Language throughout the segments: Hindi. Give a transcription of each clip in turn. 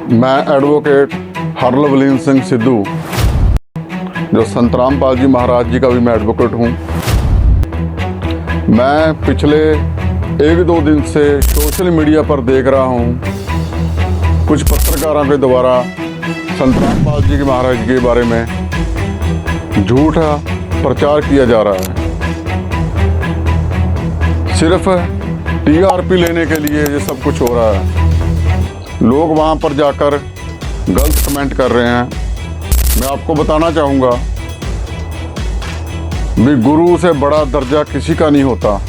मैं एडवोकेट हरलवलीन सिंह सिद्धू, जो संत रामपाल जी महाराज जी का भी मैं एडवोकेट हूँ। मैं पिछले 1-2 दिन से सोशल मीडिया पर देख रहा हूँ कुछ पत्रकारों के द्वारा संत रामपाल जी के महाराज जी के बारे में झूठा प्रचार किया जा रहा है। सिर्फ टीआरपी लेने के लिए ये सब कुछ हो रहा है। लोग वहाँ पर जाकर गलत कमेंट कर रहे हैं। मैं आपको बताना चाहूँगा भी गुरु से बड़ा दर्जा किसी का नहीं होता।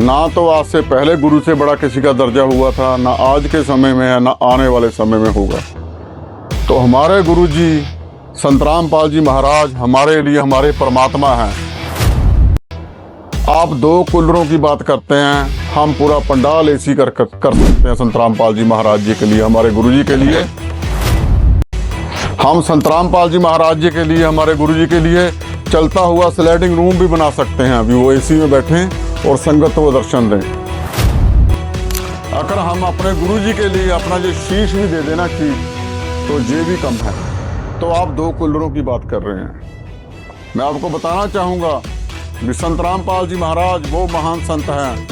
ना तो आज से पहले गुरु से बड़ा किसी का दर्जा हुआ था, ना आज के समय में है, ना आने वाले समय में होगा। तो हमारे गुरु जी संत रामपाल जी महाराज हमारे लिए हमारे परमात्मा हैं। आप 2 कूलरों की बात करते हैं, हम पूरा पंडाल एसी कर सकते हैं संत रामपाल जी महाराज जी के लिए, हमारे गुरु जी के लिए। हम संत रामपाल जी महाराज जी के लिए, हमारे गुरु जी के लिए चलता हुआ स्लाइडिंग रूम भी बना सकते हैं। अभी वो एसी में बैठें और संगत को दर्शन दें। अगर हम अपने गुरु जी के लिए अपना जो शीश भी दे देना कि तो ये भी कम है। तो आप 2 कूलरों की बात कर रहे हैं। मैं आपको बताना चाहूँगा कि संत रामपाल जी महाराज वो महान संत हैं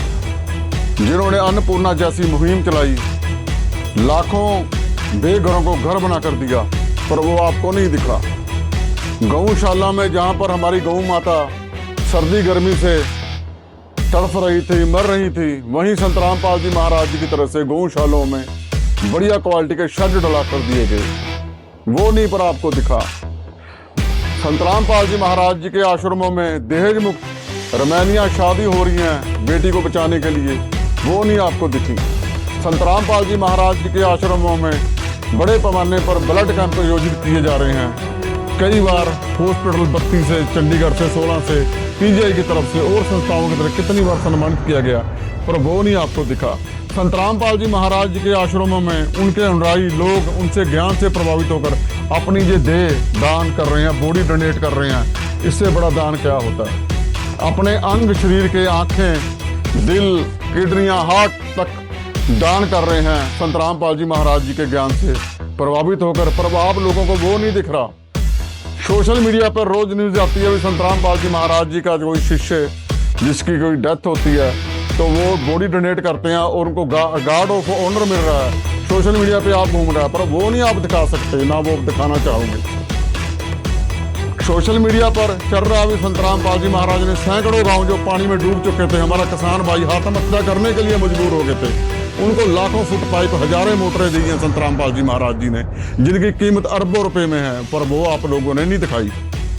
जिन्होंने अन्नपूर्णा जैसी मुहिम चलाई, लाखों बेघरों को घर बना कर दिया, पर वो आपको नहीं दिखा। गौशाला में जहाँ पर हमारी गौ माता सर्दी गर्मी से तड़फ रही थी, मर रही थी, वहीं संत रामपाल जी महाराज जी की तरफ से गौशालों में बढ़िया क्वालिटी के शेड डला कर दिए गए। वो नहीं पर आपको दिखा। संत रामपाल जी महाराज जी के आश्रमों में दहेज मुक्त रमैनियाँ शादी हो रही हैं बेटी को बचाने के लिए, वो नहीं आपको दिखी। संत रामपाल जी महाराज जी के आश्रमों में बड़े पैमाने पर ब्लड कैंप आयोजित किए जा रहे हैं। कई बार हॉस्पिटल 32 से, चंडीगढ़ से, 16 से, पीजीआई की तरफ से और संस्थाओं की तरफ कितनी बार सम्मानित किया गया, पर वो नहीं आपको दिखा। संत रामपाल जी महाराज जी के आश्रमों में उनके अनुयायी लोग उनसे ज्ञान से प्रभावित होकर अपनी ये देह दान कर रहे हैं, बॉडी डोनेट कर रहे हैं। इससे बड़ा दान क्या होता है? अपने अंग शरीर के आँखें, दिल, किडनियाँ, हार्ट तक दान कर रहे हैं संत रामपाल जी महाराज जी के ज्ञान से प्रभावित होकर, पर आप लोगों को वो नहीं दिख रहा। सोशल मीडिया पर रोज न्यूज आती है संत रामपाल जी महाराज जी का कोई शिष्य जिसकी कोई डेथ होती है तो वो बॉडी डोनेट करते हैं और उनको गार्ड ऑफ ऑनर मिल रहा है। सोशल मीडिया पे आप घूम रहा है, पर वो नहीं आप दिखा सकते, ना वो दिखाना चाहोगे। सोशल मीडिया पर चल रहा भी संत रामपाल जी महाराज ने सैकड़ों गांव जो पानी में डूब चुके थे, हमारा किसान भाई आत्महत्या करने के लिए मजबूर हो गए थे, उनको लाखों फुट पाइप, हजारों मोटरें दी हैं संत रामपाल जी महाराज जी ने, जिनकी कीमत अरबों रुपए में है, पर वो आप लोगों ने नहीं दिखाई,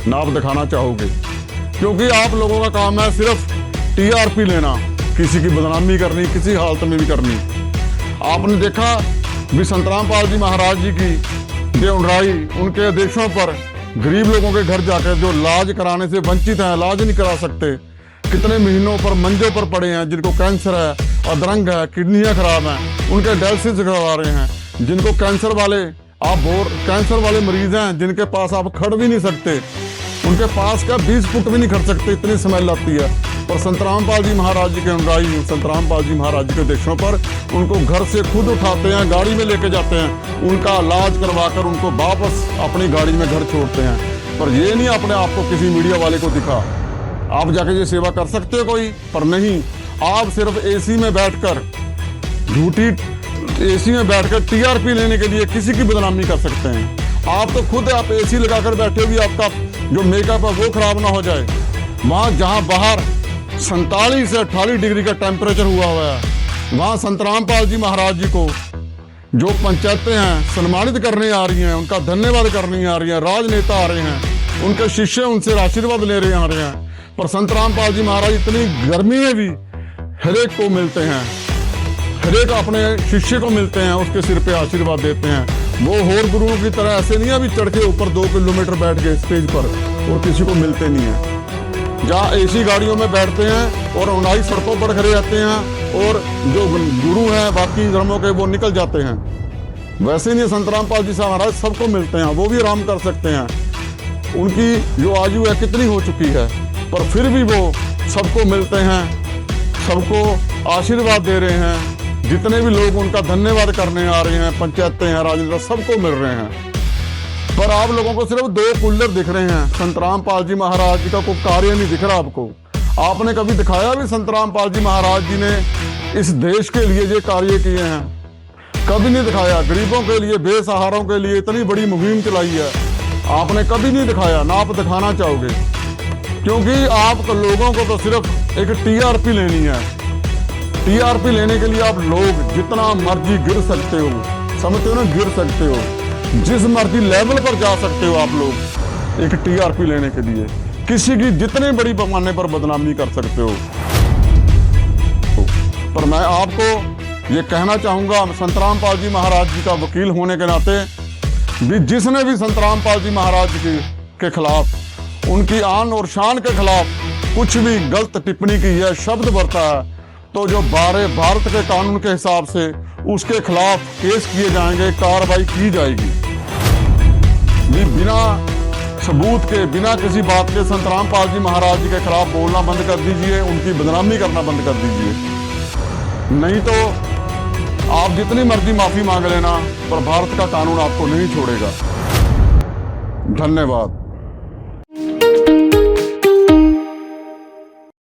ना आप दिखाना चाहोगे। क्योंकि आप लोगों का काम है सिर्फ टीआरपी लेना, किसी की बदनामी करनी, किसी हालत में भी करनी। आपने देखा भी संत रामपाल जी महाराज जी की अनुयायी उनके आदेशों पर गरीब लोगों के घर जाकर जो इलाज कराने से वंचित हैं, इलाज नहीं करा सकते, कितने महीनों पर मंजों पर पड़े हैं, जिनको कैंसर है, अधरंग है, किडनियाँ खराब हैं, उनके डायलिसिस करवा रहे हैं, जिनको कैंसर वाले मरीज हैं जिनके पास आप खड़ भी नहीं सकते, उनके पास का 20 फुट भी नहीं खड़ सकते, इतनी स्मेल आती है। पर संत रामपाल जी महाराज जी के अनुयायी संत रामपाल जी महाराज जी के देशों पर उनको घर से खुद उठाते हैं, गाड़ी में लेके जाते हैं, उनका इलाज करवाकर उनको वापस अपनी गाड़ी में घर छोड़ते हैं। पर ये नहीं अपने आप को किसी मीडिया वाले को दिखा। आप जाके ये सेवा कर सकते हो कोई, पर नहीं। आप सिर्फ एसी में बैठकर झूठी एसी में बैठकर टीआरपी लेने के लिए किसी की बदनामी कर सकते हैं। आप तो खुद आप एसी लगाकर बैठे हो भी आपका जो मेकअप है वो खराब ना हो जाए। वहाँ जहाँ बाहर 47 से 48 डिग्री का टेम्परेचर हुआ है, वहाँ संत रामपाल जी महाराज जी को जो पंचायतें हैं सम्मानित करने आ रही हैं, उनका धन्यवाद करने आ रही हैं, राजनेता आ रहे हैं, उनके शिष्य उनसे आशीर्वाद ले रहे आ रहे हैं। पर संत रामपाल जी महाराज इतनी गर्मी में भी हर एक को मिलते हैं, हर एक अपने शिष्य को मिलते हैं, उसके सिर पे आशीर्वाद देते हैं। वो और गुरुओं की तरह ऐसे नहीं अभी चढ़ के ऊपर 2 किलोमीटर बैठ गए स्टेज पर और किसी को मिलते नहीं है। जहाँ एसी गाड़ियों में बैठते हैं और उन्हीं सड़कों पर खड़े रहते हैं और जो गुरु हैं बाकी धर्मों के वो निकल जाते हैं। वैसे नहीं संत रामपाल जी महाराज सबको मिलते हैं, वो भी आराम कर सकते हैं। उनकी जो आयु है कितनी हो चुकी है, पर फिर भी वो सबको मिलते हैं, सबको आशीर्वाद दे रहे हैं, जितने भी लोग उनका धन्यवाद करने आ रहे हैं, पंचायतें हैं, राजनेता, सबको मिल रहे हैं, पर आप लोगों को सिर्फ 2 कूलर दिख रहे हैं। संत रामपाल जी महाराज जी का कोई कार्य नहीं दिख रहा आपको। आपने कभी दिखाया भी संत रामपाल जी महाराज जी ने इस देश के लिए ये कार्य किए हैं? कभी नहीं दिखाया। गरीबों के लिए, बेसहारों के लिए इतनी बड़ी मुहिम चलाई है, आपने कभी नहीं दिखाया, ना आप दिखाना चाहोगे, क्योंकि आप लोगों को तो सिर्फ एक टीआरपी लेनी है। टीआरपी लेने के लिए आप लोग जितना मर्जी गिर सकते हो, समझते हो ना, गिर सकते हो, जिस मर्जी लेवल पर जा सकते हो आप लोग एक टीआरपी लेने के लिए। किसी की जितनी बड़ी पैमाने पर बदनामी कर सकते हो। पर मैं आपको ये कहना चाहूंगा, संत रामपाल जी महाराज जी का वकील होने के नाते भी, जिसने भी संत रामपाल जी महाराज जी के खिलाफ, उनकी आन और शान के खिलाफ कुछ भी गलत टिप्पणी की है, शब्द बरता है, तो जो भारत के कानून के हिसाब से उसके खिलाफ केस किए जाएंगे, कार्रवाई की जाएगी। बिना सबूत के, बिना किसी बात के संत रामपाल जी महाराज जी के खिलाफ बोलना बंद कर दीजिए, उनकी बदनामी करना बंद कर दीजिए। नहीं तो आप जितनी मर्जी माफी मांग लेना, पर भारत का कानून आपको नहीं छोड़ेगा। धन्यवाद।